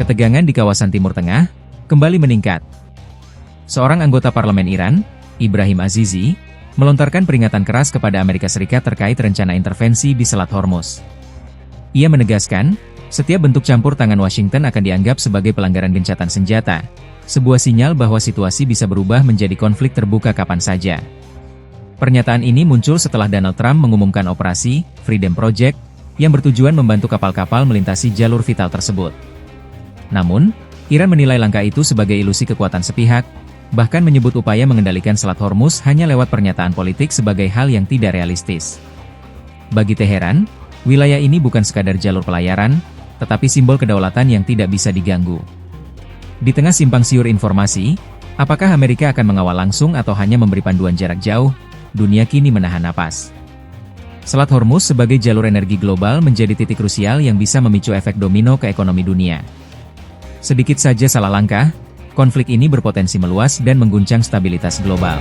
Ketegangan di kawasan Timur Tengah kembali meningkat. Seorang anggota parlemen Iran, Ibrahim Azizi, melontarkan peringatan keras kepada Amerika Serikat terkait rencana intervensi di Selat Hormuz. Ia menegaskan, setiap bentuk campur tangan Washington akan dianggap sebagai pelanggaran gencatan senjata, sebuah sinyal bahwa situasi bisa berubah menjadi konflik terbuka kapan saja. Pernyataan ini muncul setelah Donald Trump mengumumkan operasi Freedom Project yang bertujuan membantu kapal-kapal melintasi jalur vital tersebut. Namun, Iran menilai langkah itu sebagai ilusi kekuatan sepihak, bahkan menyebut upaya mengendalikan Selat Hormuz hanya lewat pernyataan politik sebagai hal yang tidak realistis. Bagi Teheran, wilayah ini bukan sekadar jalur pelayaran, tetapi simbol kedaulatan yang tidak bisa diganggu. Di tengah simpang siur informasi, apakah Amerika akan mengawal langsung atau hanya memberi panduan jarak jauh? Dunia kini menahan napas. Selat Hormuz sebagai jalur energi global menjadi titik krusial yang bisa memicu efek domino ke ekonomi dunia. Sedikit saja salah langkah, konflik ini berpotensi meluas dan mengguncang stabilitas global.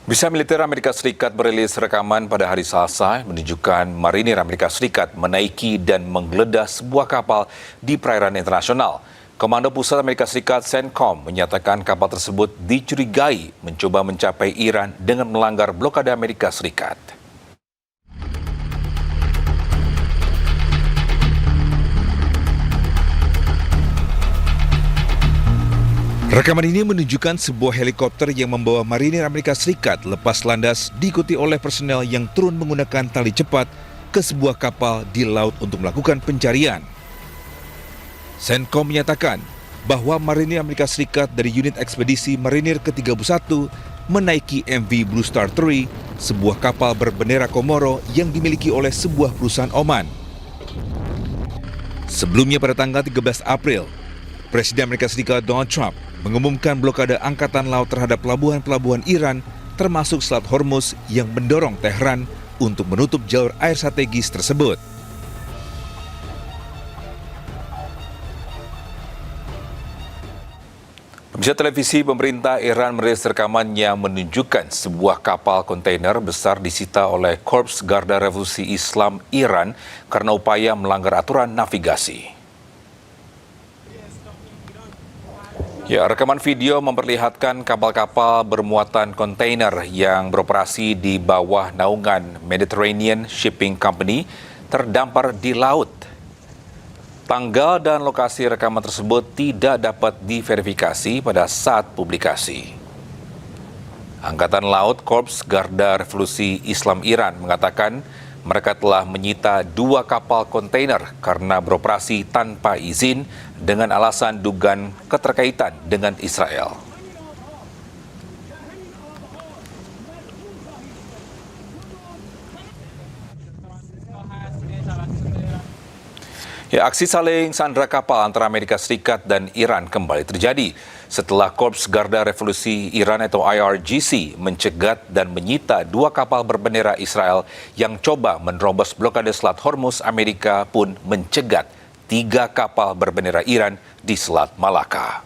Bisa militer Amerika Serikat merilis rekaman pada hari Selasa menunjukkan marinir Amerika Serikat menaiki dan menggeledah sebuah kapal di perairan internasional. Komando Pusat Amerika Serikat CENTCOM menyatakan kapal tersebut dicurigai mencoba mencapai Iran dengan melanggar blokade Amerika Serikat. Rekaman ini menunjukkan sebuah helikopter yang membawa marinir Amerika Serikat lepas landas diikuti oleh personel yang turun menggunakan tali cepat ke sebuah kapal di laut untuk melakukan pencarian. CENTCOM menyatakan bahwa marinir Amerika Serikat dari unit ekspedisi marinir ke-31 menaiki MV Blue Star 3, sebuah kapal berbendera Komoro yang dimiliki oleh sebuah perusahaan Oman. Sebelumnya pada tanggal 13 April, Presiden Amerika Serikat Donald Trump mengumumkan blokade angkatan laut terhadap pelabuhan-pelabuhan Iran, termasuk Selat Hormuz yang mendorong Tehran untuk menutup jalur air strategis tersebut. Pemirsa, televisi pemerintah Iran merilis rekaman yang menunjukkan sebuah kapal kontainer besar disita oleh Korps Garda Revolusi Islam Iran karena upaya melanggar aturan navigasi. Ya, rekaman video memperlihatkan kapal-kapal bermuatan kontainer yang beroperasi di bawah naungan Mediterranean Shipping Company terdampar di laut. Tanggal dan lokasi rekaman tersebut tidak dapat diverifikasi pada saat publikasi. Angkatan Laut Korps Garda Revolusi Islam Iran mengatakan mereka telah menyita 2 kapal kontainer karena beroperasi tanpa izin dengan alasan dugaan keterkaitan dengan Israel. Ya, aksi saling sandra kapal antara Amerika Serikat dan Iran kembali terjadi setelah Korps Garda Revolusi Iran atau IRGC mencegat dan menyita 2 kapal berbendera Israel yang coba menerobos blokade Selat Hormuz. Amerika pun mencegat 3 kapal berbendera Iran di Selat Malaka.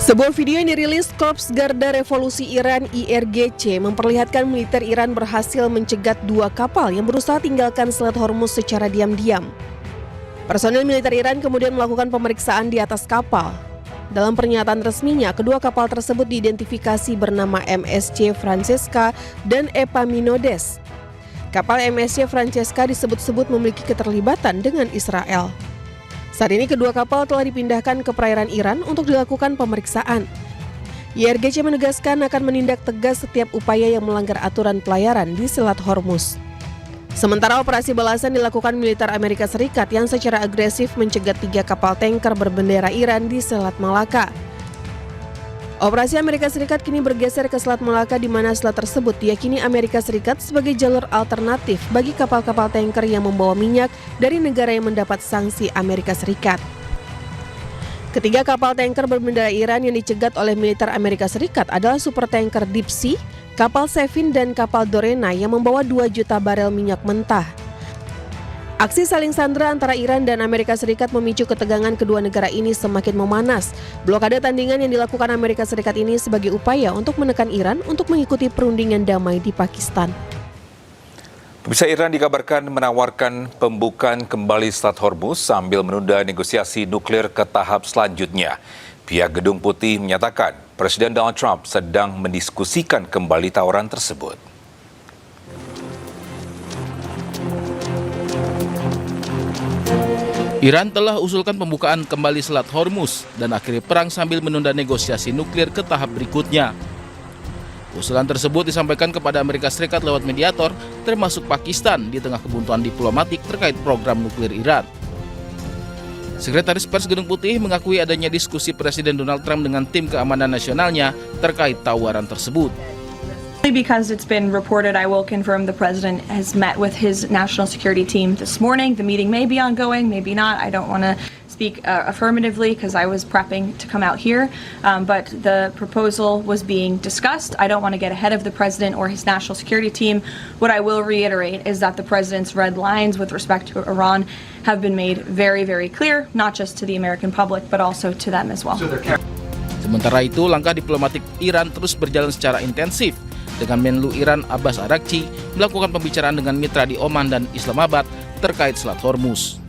Sebuah video yang dirilis Korps Garda Revolusi Iran IRGC memperlihatkan militer Iran berhasil mencegat 2 kapal yang berusaha tinggalkan Selat Hormuz secara diam-diam. Personel militer Iran kemudian melakukan pemeriksaan di atas kapal. Dalam pernyataan resminya, kedua kapal tersebut diidentifikasi bernama MSC Francesca dan Epaminondas. Kapal MSC Francesca disebut-sebut memiliki keterlibatan dengan Israel. Saat ini kedua kapal telah dipindahkan ke perairan Iran untuk dilakukan pemeriksaan. IRGC menegaskan akan menindak tegas setiap upaya yang melanggar aturan pelayaran di Selat Hormuz. Sementara operasi balasan dilakukan militer Amerika Serikat yang secara agresif mencegat 3 kapal tanker berbendera Iran di Selat Malaka. Operasi Amerika Serikat kini bergeser ke Selat Malaka di mana selat tersebut diyakini Amerika Serikat sebagai jalur alternatif bagi kapal-kapal tanker yang membawa minyak dari negara yang mendapat sanksi Amerika Serikat. Ketiga kapal tanker berbendera Iran yang dicegat oleh militer Amerika Serikat adalah supertanker Deep Sea, kapal Sevin, dan kapal Dorena yang membawa 2 juta barel minyak mentah. Aksi saling sandera antara Iran dan Amerika Serikat memicu ketegangan kedua negara ini semakin memanas. Blokade tandingan yang dilakukan Amerika Serikat ini sebagai upaya untuk menekan Iran untuk mengikuti perundingan damai di Pakistan. Pemirsa, Iran dikabarkan menawarkan pembukaan kembali Selat Hormuz sambil menunda negosiasi nuklir ke tahap selanjutnya. Pihak Gedung Putih menyatakan Presiden Donald Trump sedang mendiskusikan kembali tawaran tersebut. Iran telah usulkan pembukaan kembali Selat Hormuz dan akhiri perang sambil menunda negosiasi nuklir ke tahap berikutnya. Usulan tersebut disampaikan kepada Amerika Serikat lewat mediator, termasuk Pakistan, di tengah kebuntuan diplomatik terkait program nuklir Iran. Sekretaris Pers Gedung Putih mengakui adanya diskusi Presiden Donald Trump dengan tim keamanan nasionalnya terkait tawaran tersebut. Because it's been reported, I will confirm the president has met with his national security team this morning. The meeting may be ongoing, maybe not. I don't want to speak affirmatively because I was prepping to come out here, but the proposal was being discussed. I don't want to get ahead of the president or his national security team. What I will reiterate is that the president's red lines with respect to Iran have been made very, very clear, not just to the American public, but also to them as well. Sementara itu, langkah diplomatik Iran terus berjalan secara intensif, dengan Menlu Iran Abbas Araghchi melakukan pembicaraan dengan mitra di Oman dan Islamabad terkait Selat Hormuz.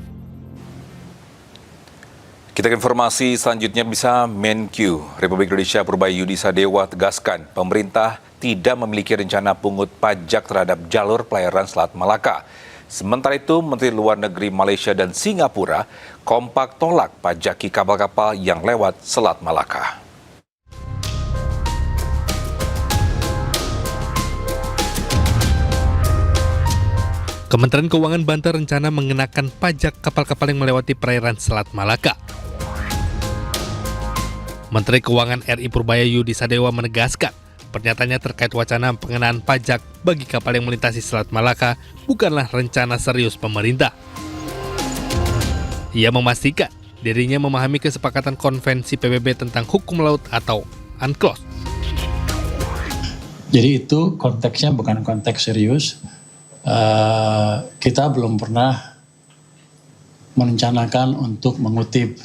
Kita ke informasi selanjutnya. Menq Republik Indonesia Purbaya Yudi Sadewa tegaskan pemerintah tidak memiliki rencana pungut pajak terhadap jalur pelayaran Selat Malaka. Sementara itu, Menteri Luar Negeri Malaysia dan Singapura kompak tolak pajaki kapal-kapal yang lewat Selat Malaka. Kementerian Keuangan bantah rencana mengenakan pajak kapal-kapal yang melewati perairan Selat Malaka. Menteri Keuangan RI Purbaya Yudi Sadewa menegaskan, pernyataannya terkait wacana pengenaan pajak bagi kapal yang melintasi Selat Malaka bukanlah rencana serius pemerintah. Ia memastikan dirinya memahami kesepakatan konvensi PBB tentang hukum laut atau UNCLOS. Jadi itu konteksnya bukan konteks serius. Kita belum pernah merencanakan untuk mengutip.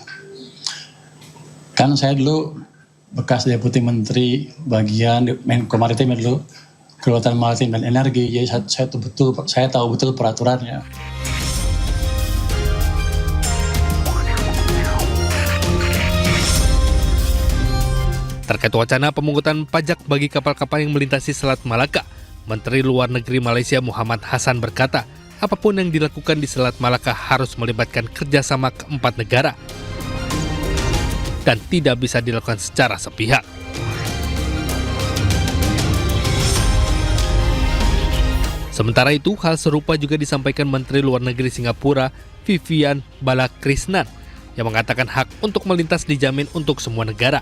Kan saya dulu bekas Deputi Menteri bagian Menko Maritim dulu, Kelautan Maritim dan Energi, jadi saya tahu betul peraturannya. Terkait wacana pemungutan pajak bagi kapal-kapal yang melintasi Selat Malaka, Menteri Luar Negeri Malaysia Muhammad Hassan berkata, apapun yang dilakukan di Selat Malaka harus melibatkan kerjasama keempat negara dan tidak bisa dilakukan secara sepihak. Sementara itu, hal serupa juga disampaikan Menteri Luar Negeri Singapura Vivian Balakrishnan yang mengatakan hak untuk melintas dijamin untuk semua negara.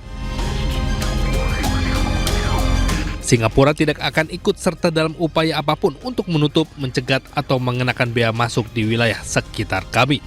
Singapura tidak akan ikut serta dalam upaya apapun untuk menutup, mencegat, atau mengenakan bea masuk di wilayah sekitar kami.